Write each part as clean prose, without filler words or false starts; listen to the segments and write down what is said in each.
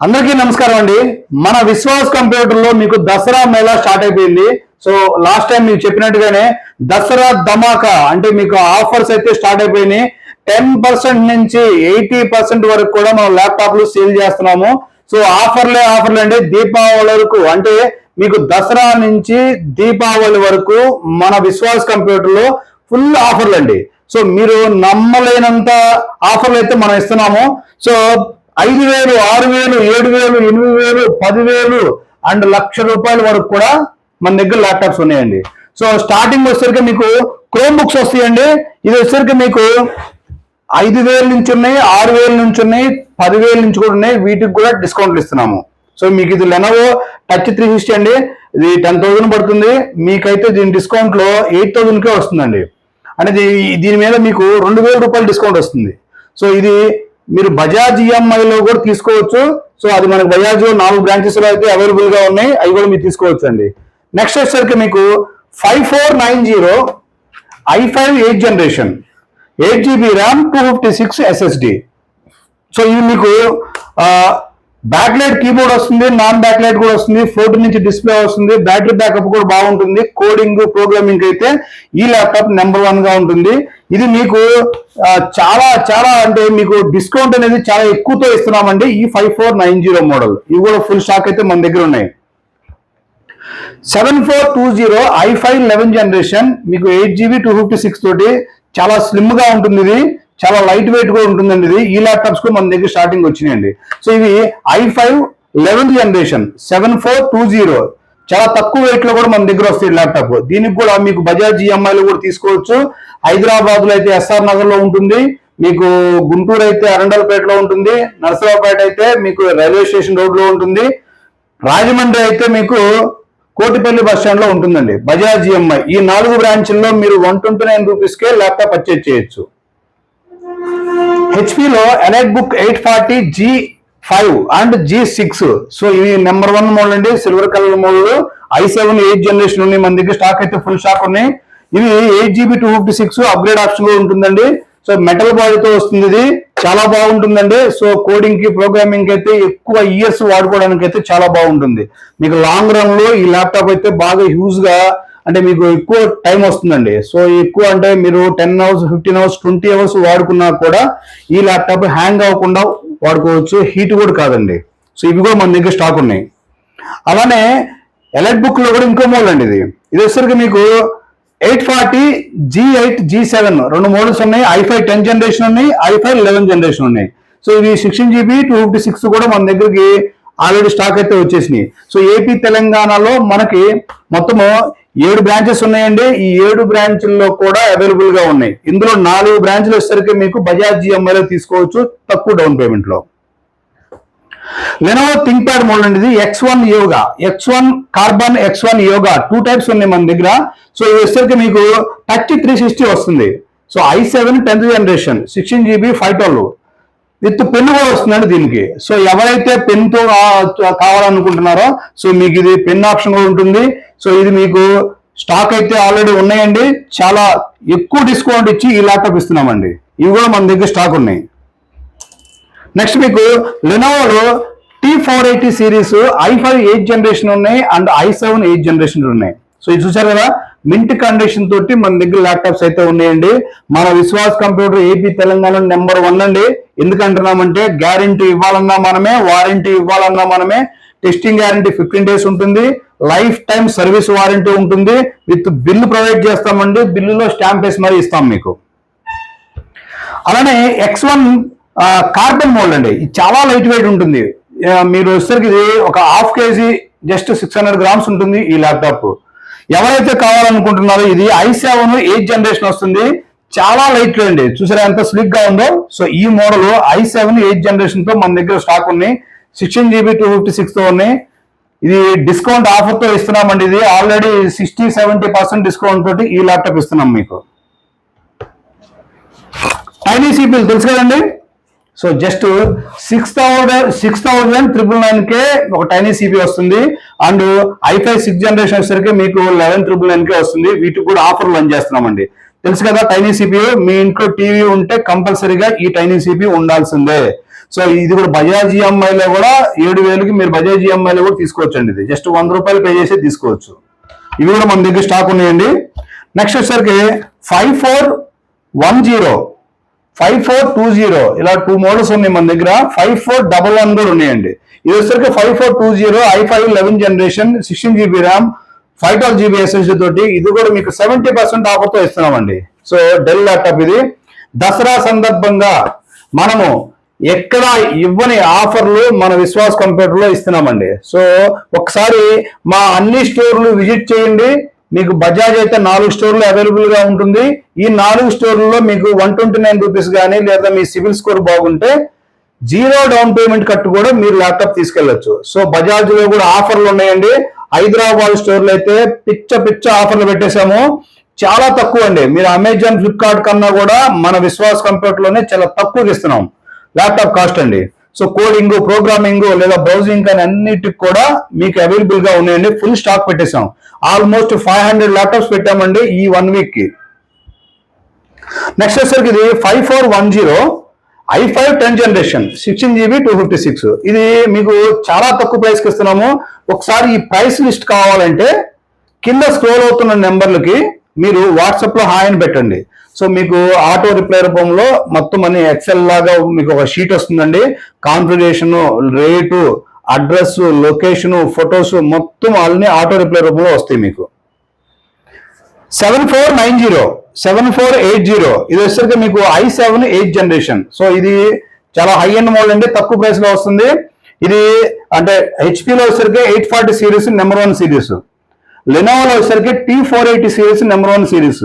అందరికీ నమస్కారం అండి. మన విశ్వాస్ కంప్యూటర్ లో మీకు దసరా మేళా స్టార్ట్ అయిపోయింది. సో లాస్ట్ టైం మీకు చెప్పినట్టుగానే దసరా ధమాకా అంటే మీకు ఆఫర్స్ అయితే స్టార్ట్ అయిపోయినాయి. 10% నుంచి 80% వరకు కూడా మనం ల్యాప్టాప్లు సేల్ చేస్తున్నాము. సో ఆఫర్లే అండి. దీపావళి వరకు అంటే మీకు దసరా నుంచి దీపావళి వరకు మన విశ్వాస్ కంప్యూటర్ లో ఫుల్ ఆఫర్లు అండి. సో మీరు నమ్మలేనంత ఆఫర్లు అయితే మనం ఇస్తున్నాము. సో 5,000, 6,000, 7,000, 8,000, 10,000 అండ్ ₹1,00,000 వరకు కూడా మన దగ్గర ల్యాప్టాప్స్ ఉన్నాయండి. సో స్టార్టింగ్ వచ్చేసరికి మీకు క్రోమ్ బుక్స్ వస్తాయండి. ఇది వచ్చేసరికి మీకు 5,000 నుంచి ఉన్నాయి, 6,000 నుంచి ఉన్నాయి, 10,000 నుంచి కూడా ఉన్నాయి. వీటికి కూడా డిస్కౌంట్లు ఇస్తున్నాము. సో మీకు ఇది లెనోవో టచ్ 360 అండి. ఇది 10,000 పడుతుంది. మీకైతే దీని డిస్కౌంట్ లో 8,000కే వస్తుందండి. అంటే దీని మీద మీకు ₹2,000 డిస్కౌంట్ వస్తుంది. సో ఇది మీరు బజాజ్ ఈఎంఐలో కూడా తీసుకోవచ్చు. సో అది మనకు బజాజ్ 4 బ్రాంచెస్ లో అయితే అవైలబుల్ గా ఉన్నాయి. అవి కూడా మీరు తీసుకోవచ్చు అండి. నెక్స్ట్ వచ్చేసరికి మీకు 5490 i5 8th generation 8GB RAM 256 SSD. So ఇది మీకు బ్యాక్ లైట్ కీబోర్డ్ వస్తుంది, నాన్ బ్యాక్ లైట్ కూడా వస్తుంది, 14 ఇంచ్ డిస్ప్లే వస్తుంది, బ్యాటరీ బ్యాకప్ కూడా బాగుంటుంది. కోడింగ్ ప్రోగ్రామింగ్ అయితే ఈ ల్యాప్టాప్ నెంబర్ 1 గా ఉంటుంది. ఇది మీకు చాలా చాలా అంటే మీకు డిస్కౌంట్ అనేది చాలా ఎక్కువతో ఇస్తున్నామండి. ఈ 5490 మోడల్ ఇవి కూడా ఫుల్ స్టాక్ అయితే మన దగ్గర ఉన్నాయి. 7420 i5 11th జనరేషన్ మీకు 8GB 256 తోటి చాలా స్లిమ్ గా ఉంటుంది. ఇది చాలా లైట్ వెయిట్ కూడా ఉంటుందండి. ఇది ఈ ల్యాప్టాప్స్ కూడా మన దగ్గర స్టార్టింగ్ వచ్చినాయండి. సో ఇవి i5 11th జనరేషన్ 7420 చాలా తక్కువ వెయిట్ లో కూడా మన దగ్గర వస్తుంది ల్యాప్టాప్. దీనికి కూడా మీకు బజాజ్ ఈఎంఐలో కూడా తీసుకోవచ్చు. హైదరాబాద్ లో అయితే ఎస్ఆర్ నగర్ లో ఉంటుంది, మీకు గుంటూరు అయితే అరండల్పేటలో ఉంటుంది, నరసరావుపేట అయితే మీకు రైల్వే స్టేషన్ రోడ్ లో ఉంటుంది, రాజమండ్రి అయితే మీకు కోటిపల్లి బస్ స్టాండ్ లో ఉంటుందండి బజాజ్ ఈఎంఐ. ఈ 4 బ్రాంచ్ల్లో మీరు ₹129కే ల్యాప్టాప్ పర్చేజ్ చేయొచ్చు. హెచ్పిలో elite book 840 G5 and G6. So ఇవి నెంబర్ 1 మోడల్ అండి, silver colour model. i7 8th generation ఉన్నాయి మన దగ్గర. స్టాక్ అయితే ఫుల్ స్టాక్ ఉన్నాయి. ఇవి 8GB 256 అప్గ్రేడ్ ఆప్షన్ కూడా ఉంటుందండి. సో మెటల్ బాడీతో వస్తుంది. ఇది చాలా బాగుంటుందండి. సో కోడింగ్ కి ప్రోగ్రామింగ్ అయితే ఎక్కువ ఇయర్స్ వాడుకోవడానికి అయితే చాలా బాగుంటుంది. మీకు లాంగ్ రన్ లో ఈ ల్యాప్టాప్ అయితే బాగా హ్యూజ్ గా అంటే మీకు ఎక్కువ టైం వస్తుందండి. సో ఎక్కువ అంటే మీరు 10 hours, 15 hours, 20 hours వాడుకున్నా కూడా ఈ ల్యాప్టాప్ హ్యాంగ్ అవ్వకుండా వాడుకోవచ్చు. హీట్ కూడా కాదండి. సో ఇవి కూడా మన దగ్గర స్టాక్ ఉన్నాయి. అలానే ఎలైట్ బుక్ లో కూడా ఇంకో మోడల్ అండి. ఇది వచ్చేసరికి మీకు 840 G8 G7 2 మోడల్స్ ఉన్నాయి. i5 10th జనరేషన్ ఉన్నాయి, i5 11th జనరేషన్ ఉన్నాయి. సో ఇవి 16GB 256 కూడా మన దగ్గరికి ఆల్రెడీ స్టాక్ అయితే వచ్చేసినాయి. సో ఏపీ తెలంగాణలో మనకి మొత్తము 7 బ్రాంచెస్ ఉన్నాయండి. ఈ 7 బ్రాంచ్ల్లో కూడా అవైలబుల్ గా ఉన్నాయి. ఇందులో 4 బ్రాంచ్లు వచ్చేసరికి మీకు బజాజ్ ఈఎంఐలో తీసుకోవచ్చు తక్కువ డౌన్ పేమెంట్ లో. లెనోవో థింక్ ప్యాడ్ మోడల్ అండి. X1 yoga, X1 carbon, X1 yoga 2 types ఉన్నాయి మన దగ్గర. సో ఇది వచ్చేసరికి మీకు టచ్ 360 వస్తుంది. So i7 10th generation 16GB 512 with pen కూడా వస్తుందండి దీనికి. సో ఎవరైతే పెన్ తో కావాలనుకుంటున్నారో సో మీకు ఇది పెన్ ఆప్షన్ కూడా ఉంటుంది. సో ఇది మీకు స్టాక్ అయితే ఆల్రెడీ ఉన్నాయండి. చాలా ఎక్కువ డిస్కౌంట్ ఇచ్చి ఈ ల్యాప్టాప్ ఇస్తున్నామండి. ఇవి కూడా మన దగ్గర స్టాక్ ఉన్నాయి. నెక్స్ట్ మీకు లెనోవోలో T480 series i5 8th generation ఉన్నాయి అండ్ i7 8th జనరేషన్ ఉన్నాయి. సో ఇది చూసారు కదా, మింట్ కండిషన్ తోటి మన దగ్గర ల్యాప్టాప్స్ అయితే ఉన్నాయండి. మన Vishwas computer AP Telangana number 1 అండి. ఎందుకంటున్నామంటే గ్యారంటీ ఇవ్వాలన్నా మనమే, వారంటీ ఇవ్వాలన్నా మనమే. టెస్టింగ్ గ్యారంటీ 15 days ఉంటుంది, లైఫ్ టైం సర్వీస్ వారంటీ ఉంటుంది, విత్ బిల్లు ప్రొవైడ్ చేస్తామండి. బిల్లులో స్టాంప్ వేసి మరీ ఇస్తాం మీకు. అలానే X1 కార్బన్ మోడల్ అండి. ఇది చాలా లైట్ వెయిట్ ఉంటుంది. మీరు వచ్చేసరికి ఇది ఒక 1/2 kg జస్ట్ 600 grams ఉంటుంది ఈ ల్యాప్టాప్. ఎవరైతే కావాలనుకుంటున్నారో ఇది i7 8th జనరేషన్ వస్తుంది. చాలా లైట్ అండి. చూసారా ఎంత స్లిక్ గా ఉందో. సో ఈ మోడల్ i7 8th జనరేషన్ తో మన దగ్గర స్టాక్ ఉన్నాయి. 16GB 256 తో ఉన్నాయి. ఇది డిస్కౌంట్ ఆఫర్ తో ఇస్తున్నామండి. ఇది ఆల్రెడీ 60-70% డిస్కౌంట్ తోటి ఈ ల్యాప్టాప్ ఇస్తున్నాం మీకు. టైనీ సిపిఎల్ తెలుసు కదండి. సో జస్ట్ 6,999కే ఒక టైనీ సిపి వస్తుంది. అండ్ i5 6th జనరేషన్ వచ్చేసరికి మీకు 11,999కే వస్తుంది. వీటికి కూడా ఆఫర్లు రన్ చేస్తున్నామండి. తెలుసు కదా టైనీ సిపి. మీ ఇంట్లో టీవీ ఉంటే కంపల్సరీగా ఈ టైనీ సిపి ఉండాల్సిందే. సో ఇది కూడా బజాజ్ ఈఎంఐలో కూడా 7,000కి మీరు బజాజ్ ఈఎంఐలో కూడా తీసుకోవచ్చు అండి. ఇది జస్ట్ 100 రూపాయలు పే చేసి తీసుకోవచ్చు. ఇవి కూడా మన దగ్గర స్టాక్ ఉన్నాయండి. నెక్స్ట్ వచ్చేసరికి 5410, 5420 ఇలా 2 మోడల్స్ ఉన్నాయి మన దగ్గర. 5411 కూడా ఉన్నాయండి. ఇది వచ్చేసరికి 5420 i5 11 generation 16GB RAM 512GB SSD తోటి. ఇది కూడా మీకు 70% ఆఫర్తో ఇస్తున్నామండి. సో డెల్ ల్యాప్టాప్ ఇది దసరా సందర్భంగా మనము ఎక్కడ ఇవ్వని ఆఫర్లు మన విశ్వాస్ కంప్యూటర్లో ఇస్తున్నామండి. సో ఒకసారి మా అన్ని స్టోర్లు విజిట్ చేయండి. మీకు బజాజ్ అయితే 4 స్టోర్లు అవైలబుల్ గా ఉంటుంది. ఈ 4 స్టోర్లలో మీకు 129 రూపీస్ కానీ లేదా మీ సివిల్ స్కోర్ బాగుంటే 0 డౌన్ పేమెంట్ కట్టు కూడా మీరు ల్యాప్టాప్ తీసుకెళ్లొచ్చు. సో బజాజ్ లో కూడా ఆఫర్లు ఉన్నాయండి. హైదరాబాద్ స్టోర్లో అయితే పిచ్చ ఆఫర్లు పెట్టేశాము. చాలా తక్కువ అండి. మీరు అమెజాన్, ఫ్లిప్కార్ట్ కన్నా కూడా మన విశ్వాస్ కంప్యూటర్ లోనే చాలా తక్కువకి ఇస్తున్నాం ల్యాప్టాప్ కాస్ట్ అండి. సో కోడింగ్, ప్రోగ్రామింగ్ లేదా బ్రౌజింగ్ కానీ అన్నిటికి కూడా మీకు అవైలబుల్ గా ఉన్నాయండి. ఫుల్ స్టాక్ పెట్టేశాం. ఆల్మోస్ట్ 500 ల్యాప్టాప్స్ పెట్టామండి ఈ 1 వీక్ కి. నెక్స్ట్ వచ్చేసరికి ఇది 5410 i5 10 జనరేషన్ 16GB 256. ఇది మీకు చాలా తక్కువ ప్రైస్కి ఇస్తున్నాము. ఒకసారి ఈ ప్రైస్ లిస్ట్ కావాలంటే కింద స్క్రోల్ అవుతున్న నెంబర్లకి మీరు వాట్సాప్ లో హాయ్ అని పెట్టండి. సో మీకు ఆటో రిప్లై రూపంలో మొత్తం అన్ని ఎక్సెల్ లాగా మీకు ఒక షీట్ వస్తుందండి. Configuration, rate, address, location, photos మొత్తం అన్ని ఆటో రిప్లై రూపంలో వస్తాయి మీకు. 7490, 7480 ఇది వచ్చేసరికి మీకు i7 8 జనరేషన్. సో ఇది చాలా హై ఎండ్ మోడల్ అండి. తక్కువ ప్రైస్ లో వస్తుంది. ఇది అంటే హెచ్పిలో వచ్చేసరికి 840 సిరీస్ నెంబర్ 1 సిరీస్, లెనోవోలో వచ్చేసరికి T480 series number 1 series,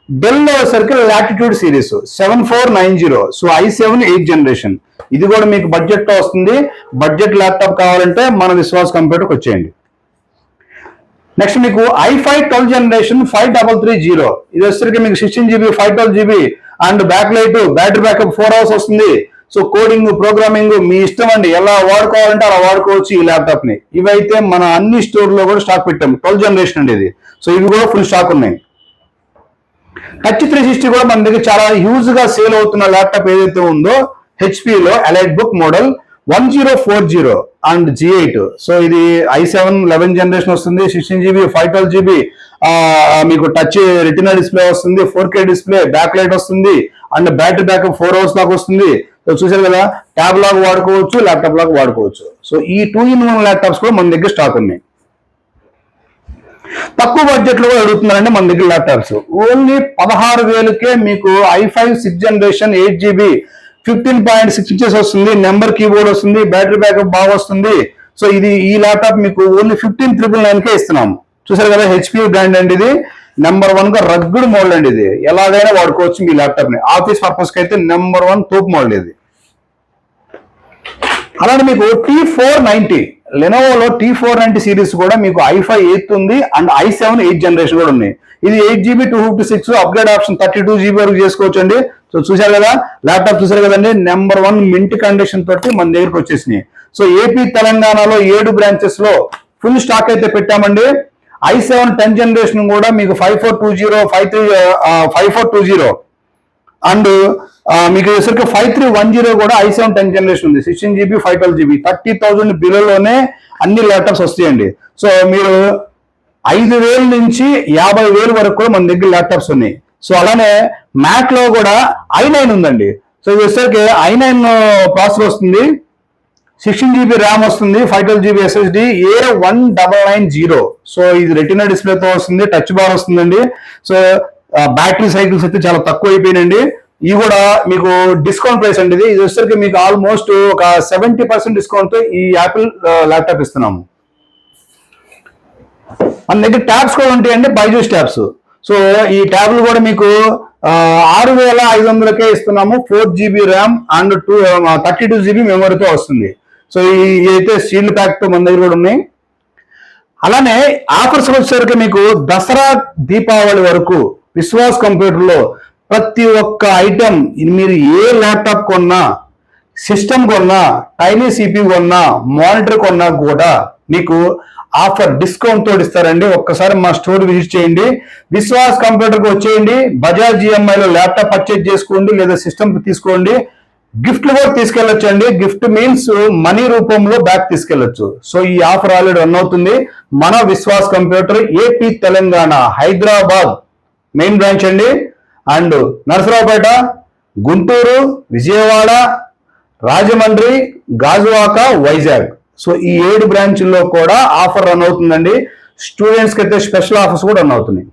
del లో వచ్చేసరికి latitude series 7490. So i7 8 generation ఇది కూడా మీకు బడ్జెట్ లో వస్తుంది. బడ్జెట్ ల్యాప్టాప్ కావాలంటే మన విశ్వాస్ కంప్యూటర్కి వచ్చేయండి. నెక్స్ట్ మీకు i5 12 జనరేషన్ 5330 ఇది వచ్చేసరికి మీకు 16GB 512GB and back light, battery backup 4 hours వస్తుంది. సో కోడింగ్, ప్రోగ్రామింగ్ మీ ఇష్టం అండి. ఎలా వాడుకోవాలంటే అలా వాడుకోవచ్చు ఈ ల్యాప్టాప్ ని. ఇవైతే మన అన్ని స్టోర్ లో కూడా స్టాక్ పెట్టాము. 12 జనరేషన్ అండి ఇది. సో ఇవి కూడా ఫుల్ స్టాక్ ఉన్నాయి. టచ్ 360 కూడా మన దగ్గర చాలా హ్యూజ్ గా సేల్ అవుతున్న ల్యాప్టాప్ ఏదైతే ఉందో హెచ్పిలో elite book model 1040 and G8. So ఇది i7 11 జనరేషన్ వస్తుంది. 16GB 512GB మీకు టచ్ రెటినా డిస్ప్లే వస్తుంది. 4K డిస్ప్లే, బ్యాక్ లైట్ వస్తుంది అండ్ బ్యాటరీ బ్యాకప్ 4 hours దాకా వస్తుంది. సో చూసారు కదా, ట్యాబ్ లాగా వాడుకోవచ్చు, ల్యాప్టాప్ లాగా వాడుకోవచ్చు. సో ఈ 2-in-1 ల్యాప్టాప్స్ కూడా మన దగ్గర స్టాక్ ఉన్నాయి. తక్కువ బడ్జెట్ లో కూడా అడుగుతున్నారండి మన దగ్గర ల్యాప్టాప్స్. ఓన్లీ 16,000కే మీకు i5 6 జనరేషన్ 8GB 15.6 inches వస్తుంది. నెంబర్ కీబోర్డ్ వస్తుంది. బ్యాటరీ బ్యాకప్ బాగా వస్తుంది. సో ఇది ఈ ల్యాప్టాప్ మీకు ఓన్లీ 15,999కే ఇస్తున్నాము. చూసారు కదా, హెచ్పి బ్రాండ్ అండి. ఇది నెంబర్ 1 గా రగ్గుడ్ మోడల్ అండి. ఇది ఎలాగైనా వాడుకోవచ్చు మీ ల్యాప్టాప్ ని. ఆఫీస్ పర్పస్ కి అయితే నెంబర్ 1 తోపు మోడల్ ఇది. అలానే మీకు T490 లెనోవోలో T490 సిరీస్ కూడా మీకు i5 8 ఉంది అండ్ i7 8 జనరేషన్ కూడా ఉన్నాయి. ఇది 8GB 256 అప్గ్రేడ్ ఆప్షన్ 32GB వరకు చేసుకోవచ్చు అండి. సో చూసారు కదా, ల్యాప్టాప్ చూసారు కదండి, నెంబర్ 1 మింట్ కండిషన్ తోటి మన దగ్గరకు వచ్చేసినాయి. సో ఏపీ, తెలంగాణలో 7 బ్రాంచెస్ లో ఫుల్ స్టాక్ అయితే పెట్టామండి. i7 10 జనరేషన్ కూడా మీకు 5420 అండ్ మీకు వచ్చరికి 5310 కూడా i7 10 జనరేషన్ ఉంది. 16GB 512GB 30,000 బిలోనే అన్ని ల్యాప్టాప్స్ వస్తాయండి. సో మీరు 5,000 నుంచి 50,000 వరకు కూడా మన దగ్గర ల్యాప్టాప్స్ ఉన్నాయి. సో అలానే మ్యాక్ లో కూడా i9 ఉందండి. సో ఇది వచ్చరికి i9 ప్రాసెసర్ వస్తుంది. 16GB ర్యామ్ వస్తుంది. 512GB SSD A1990. సో ఇది రెటినా డిస్ప్లేతో వస్తుంది. టచ్ బార్ వస్తుందండి. సో బ్యాటరీ సైకిల్స్ అయితే చాలా తక్కువ అయిపోయినండి. ఇవి కూడా మీకు డిస్కౌంట్ ప్రైస్ అండి. ఇది వచ్చరికి మీకు ఆల్మోస్ట్ ఒక 70% డిస్కౌంట్ తో ఈ యాపిల్ ల్యాప్టాప్ ఇస్తున్నాము. మన దగ్గర ట్యాబ్స్ కూడా ఉంటాయండి, బైజూస్ ట్యాబ్స్. సో ఈ ట్యాబ్లు కూడా మీకు 6,500కే ఇస్తున్నాము. 4GB ర్యామ్ అండ్ 32GB మెమరీతో వస్తుంది. సో ఈ అయితే సీల్డ్ ప్యాక్ తో మన దగ్గర కూడా ఉన్నాయి. అలానే ఆఫర్స్ వచ్చేసరికి మీకు దసరా, దీపావళి వరకు విశ్వాస్ కంప్యూటర్ లో ప్రతి ఒక్క ఐటమ్ మీరు ఏ ల్యాప్టాప్ కొన్నా, సిస్టమ్ కొన్నా, టైనీ సిపి కొన్నా, మానిటర్ కొన్నా కూడా మీకు ఆఫర్ డిస్కౌంట్ తోటి ఇస్తారండి. ఒక్కసారి మా స్టోర్ విజిట్ చేయండి. విశ్వాస్ కంప్యూటర్కి వచ్చేయండి. బజాజ్ ఈఎంఐలో ల్యాప్టాప్ పర్చేజ్ చేసుకోండి లేదా సిస్టమ్ తీసుకోండి. గిఫ్ట్లు కూడా తీసుకెళ్లొచ్చండి. గిఫ్ట్ మీన్స్ మనీ రూపంలో బ్యాగ్ తీసుకెళ్లొచ్చు. సో ఈ ఆఫర్ ఆల్రెడీ రన్ అవుతుంది. మన Vishwas computer AP Telangana Hyderabad main branch అండి, అండ్ నరసరావుపేట, గుంటూరు, విజయవాడ, రాజమండ్రి, గాజువాక, వైజాగ్. సో ఈ 7 బ్రాంచ్ల్లో కూడా ఆఫర్ రన్ అవుతుందండి. స్టూడెంట్స్కి అయితే స్పెషల్ ఆఫర్స్ కూడా రన్ అవుతున్నాయి.